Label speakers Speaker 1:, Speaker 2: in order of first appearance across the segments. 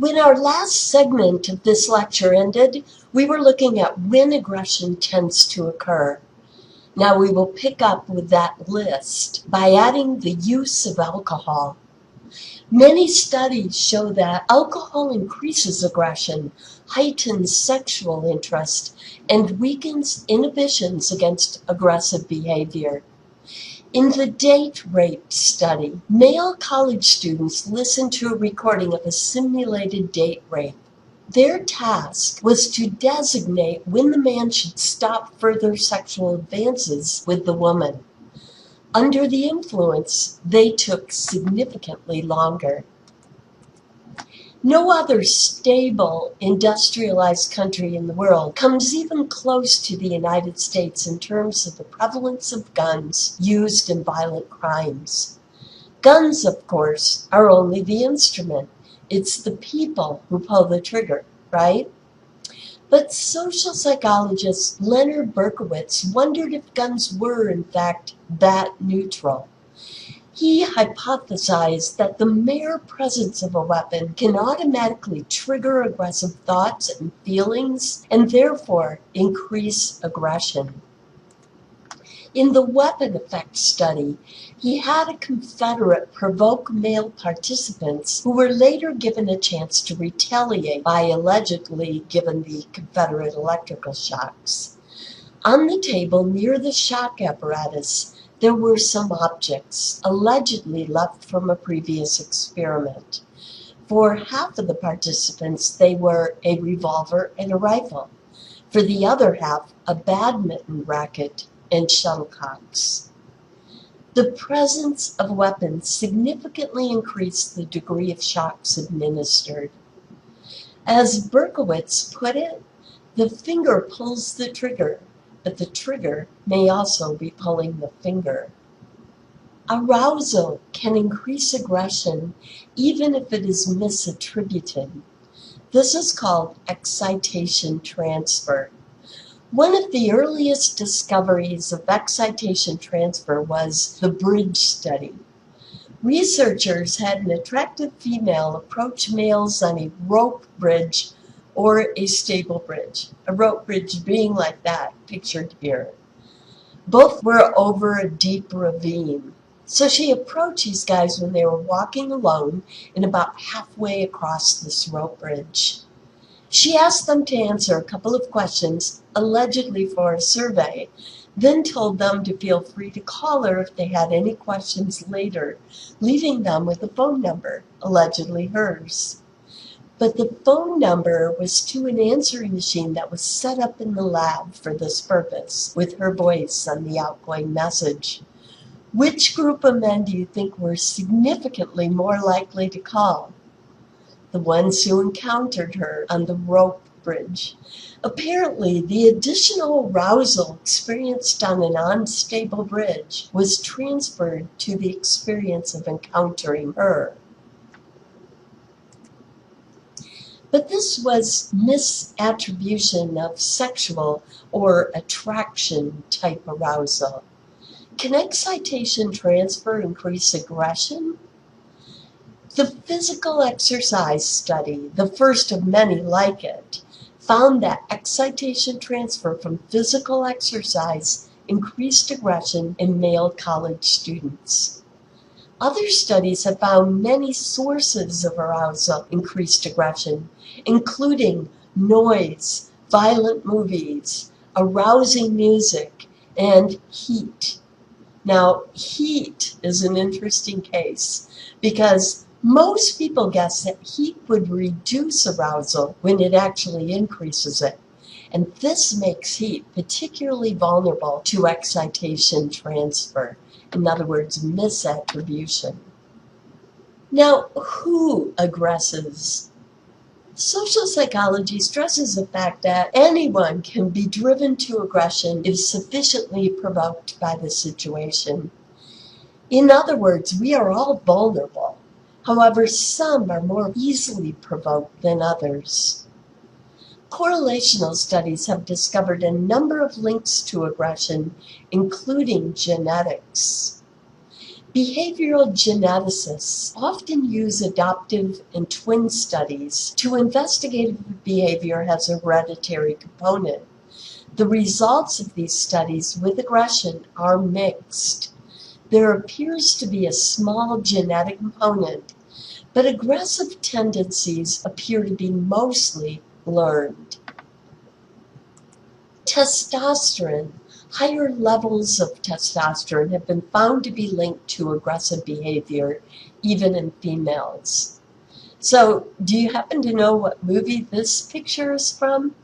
Speaker 1: When our last segment of this lecture ended, we were looking at when aggression tends to occur. Now we will pick up with that list by adding the use of alcohol. Many studies show that alcohol increases aggression, heightens sexual interest, and weakens inhibitions against aggressive behavior. In the date rape study, male college students listened to a recording of a simulated date rape. Their task was to designate when the man should stop further sexual advances with the woman. Under the influence, they took significantly longer. No other stable, industrialized country in the world comes even close to the United States in terms of the prevalence of guns used in violent crimes. Guns, of course, are only the instrument. It's the people who pull the trigger, right? But social psychologist Leonard Berkowitz wondered if guns were, in fact, that neutral. He hypothesized that the mere presence of a weapon can automatically trigger aggressive thoughts and feelings and therefore increase aggression. In the weapon effect study, he had a Confederate provoke male participants who were later given a chance to retaliate by allegedly giving the Confederate electrical shocks. On the table near the shock apparatus, there were some objects allegedly left from a previous experiment. For half of the participants, they were a revolver and a rifle. For the other half, a badminton racket and shuttlecocks. The presence of weapons significantly increased the degree of shocks administered. As Berkowitz put it, the finger pulls the trigger, but the trigger may also be pulling the finger. Arousal can increase aggression even if it is misattributed. This is called excitation transfer. One of the earliest discoveries of excitation transfer was the bridge study. Researchers had an attractive female approach males on a rope bridge or a stable bridge, a rope bridge being like that, pictured here. Both were over a deep ravine. So she approached these guys when they were walking alone and about halfway across this rope bridge. She asked them to answer a couple of questions, allegedly for a survey, then told them to feel free to call her if they had any questions later, leaving them with a phone number, allegedly hers. But the phone number was to an answering machine that was set up in the lab for this purpose, with her voice on the outgoing message. Which group of men do you think were significantly more likely to call? The ones who encountered her on the rope bridge. Apparently, the additional arousal experienced on an unstable bridge was transferred to the experience of encountering her. But this was misattribution of sexual or attraction type arousal. Can excitation transfer increase aggression? The physical exercise study, the first of many like it, found that excitation transfer from physical exercise increased aggression in male college students. Other studies have found many sources of arousal increased aggression, including noise, violent movies, arousing music, and heat. Now, heat is an interesting case because most people guess that heat would reduce arousal when it actually increases it. And this makes heat particularly vulnerable to excitation transfer. In other words, misattribution. Now, who aggresses? Social psychology stresses the fact that anyone can be driven to aggression if sufficiently provoked by the situation. In other words, we are all vulnerable. However, some are more easily provoked than others. Correlational studies have discovered a number of links to aggression, including genetics. Behavioral geneticists often use adoptive and twin studies to investigate if behavior has a hereditary component. The results of these studies with aggression are mixed. There appears to be a small genetic component, but aggressive tendencies appear to be mostly learned. Testosterone. Higher levels of testosterone have been found to be linked to aggressive behavior, even in females. So, do you happen to know what movie this picture is from?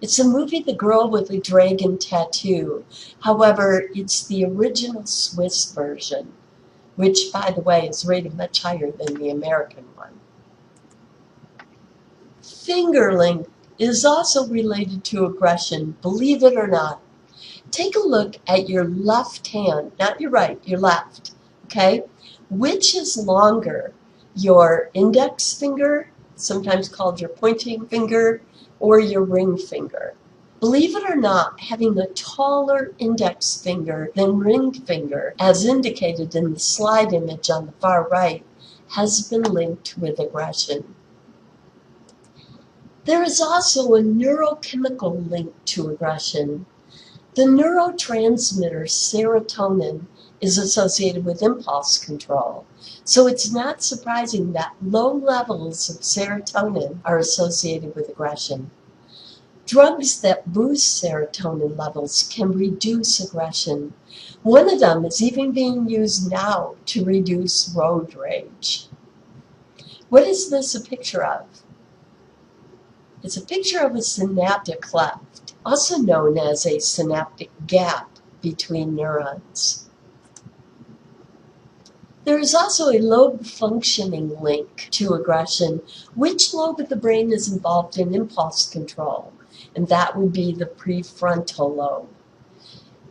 Speaker 1: It's the movie The Girl with the Dragon Tattoo. However, it's the original Swiss version, which, by the way, is rated much higher than the American one. Finger length is also related to aggression, believe it or not. Take a look at your left hand, not your right, your left, okay? Which is longer, your index finger, sometimes called your pointing finger, or your ring finger? Believe it or not, having a taller index finger than ring finger, as indicated in the slide image on the far right, has been linked with aggression. There is also a neurochemical link to aggression. The neurotransmitter serotonin is associated with impulse control, so it's not surprising that low levels of serotonin are associated with aggression. Drugs that boost serotonin levels can reduce aggression. One of them is even being used now to reduce road rage. What is this a picture of? It's a picture of a synaptic cleft, also known as a synaptic gap between neurons. There is also a lobe functioning link to aggression. Which lobe of the brain is involved in impulse control? And that would be the prefrontal lobe.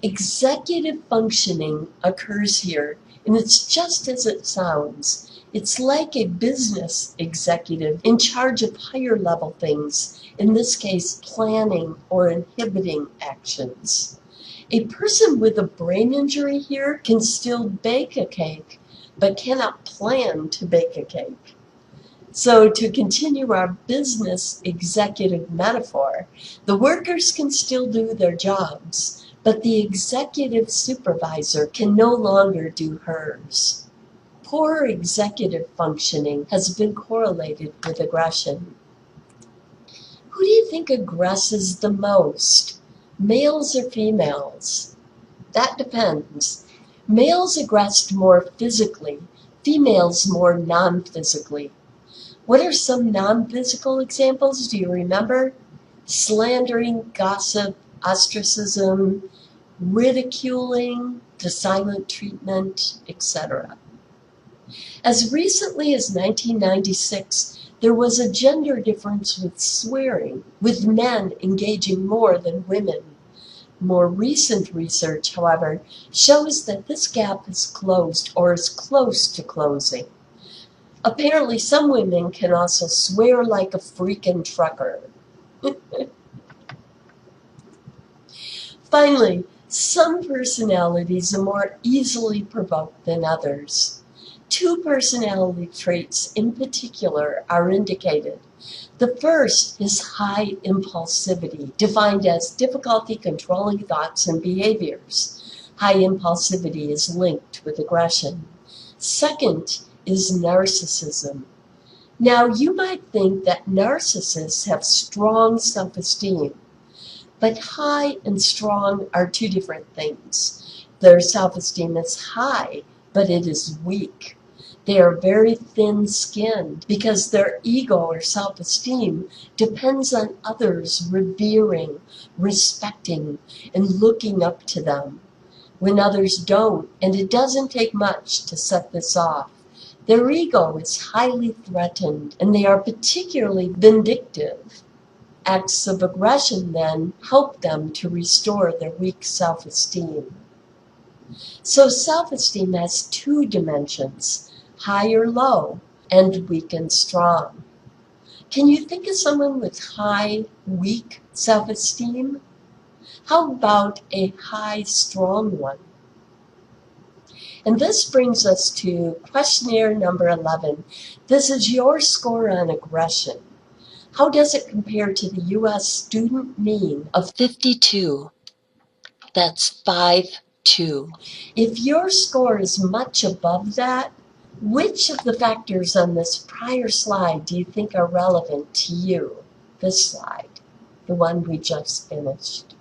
Speaker 1: Executive functioning occurs here, and it's just as it sounds. It's like a business executive in charge of higher level things, in this case, planning or inhibiting actions. A person with a brain injury here can still bake a cake, but cannot plan to bake a cake. So to continue our business executive metaphor, the workers can still do their jobs, but the executive supervisor can no longer do hers. Poor executive functioning has been correlated with aggression. Who do you think aggresses the most, males or females? That depends. Males aggress more physically, females more non-physically. What are some non-physical examples? Do you remember? Slandering, gossip, ostracism, ridiculing, the silent treatment, etc. As recently as 1996, there was a gender difference with swearing, with men engaging more than women. More recent research, however, shows that this gap has closed or is close to closing. Apparently, some women can also swear like a freaking trucker. Finally, some personalities are more easily provoked than others. Two personality traits in particular are indicated. The first is high impulsivity, defined as difficulty controlling thoughts and behaviors. High impulsivity is linked with aggression. Second is narcissism. Now, you might think that narcissists have strong self-esteem, but high and strong are two different things. Their self-esteem is high, but it is weak. They are very thin-skinned because their ego or self-esteem depends on others revering, respecting, and looking up to them. When others don't, and it doesn't take much to set this off, their ego is highly threatened, and they are particularly vindictive. Acts of aggression, then, help them to restore their weak self-esteem. So self-esteem has two dimensions, high or low, and weak and strong. Can you think of someone with high, weak self-esteem? How about a high, strong one? And this brings us to questionnaire number 11. This is your score on aggression. How does it compare to the U.S. student mean of 52? That's 5.2. If your score is much above that, which of the factors on this prior slide do you think are relevant to you? This slide, the one we just finished.